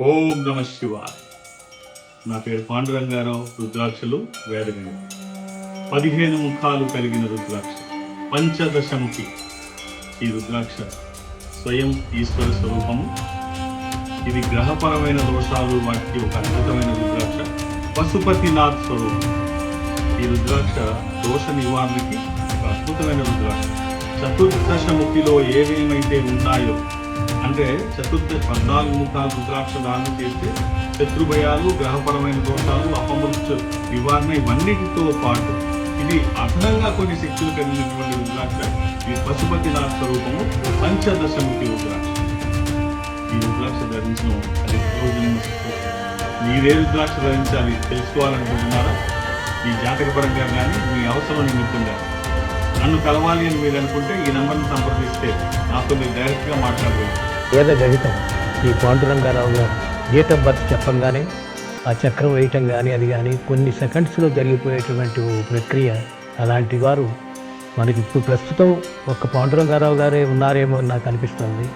ఓం నమ శివాయ. నా పేరు పాండురంగారావు. రుద్రాక్షలు వేదగిరి. 15 ముఖాలు కలిగిన రుద్రాక్ష, పంచదశముఖి. ఈ రుద్రాక్ష స్వయం ఈశ్వర స్వరూపము. ఇది గ్రహపరమైన దోషాలు వాటికి ఒక అద్భుతమైన రుద్రాక్ష. పశుపతినాథ్ స్వరూపం. ఈ రుద్రాక్ష దోష నివారణకి ఒక అద్భుతమైన రుద్రాక్ష. చతుర్దశముఖిలో ఏవేమైతే ఉన్నాయో అంటే 14 ముఖాలు రుద్రాక్ష దానం చేస్తే శత్రుభయాలు, గ్రహపరమైన దోషాలు, అపమృత్యు నివారణ ఇవన్నిటితో పాటు ఇది అదనంగా కొన్ని శక్తులు కలిగినటువంటి రుద్రాక్ష. ఈ పశుపతినాథ స్వరూపము పంచదశముఖి రుద్రాక్ష. ఈ రుద్రాక్ష ధరించడం అది రోజులు. మీరే రుద్రాక్ష ధరించాలి తెలుసుకోవాలనుకుంటున్నారా? మీ జాతకపరంగా కానీ మీ అవసరం నిమిత్తంగా నన్ను కలవాలి అని మీరు అనుకుంటే ఈ నెంబర్ని సంప్రదిస్తే నాతో మీరు డైరెక్ట్గా మాట్లాడగలరు. వేద గణితం ఈ పాండురంగారావు గారు డేట్ ఆఫ్ బర్త్ చెప్పంగానే ఆ చక్రం వేయటం కానీ అది కానీ కొన్ని సెకండ్స్లో జరిగిపోయేటువంటి ప్రక్రియ. అలాంటి వారు మనకి ఇప్పుడు ప్రస్తుతం ఒక్క పాండురంగారావు గారే ఉన్నారేమో నాకు అనిపిస్తుంది.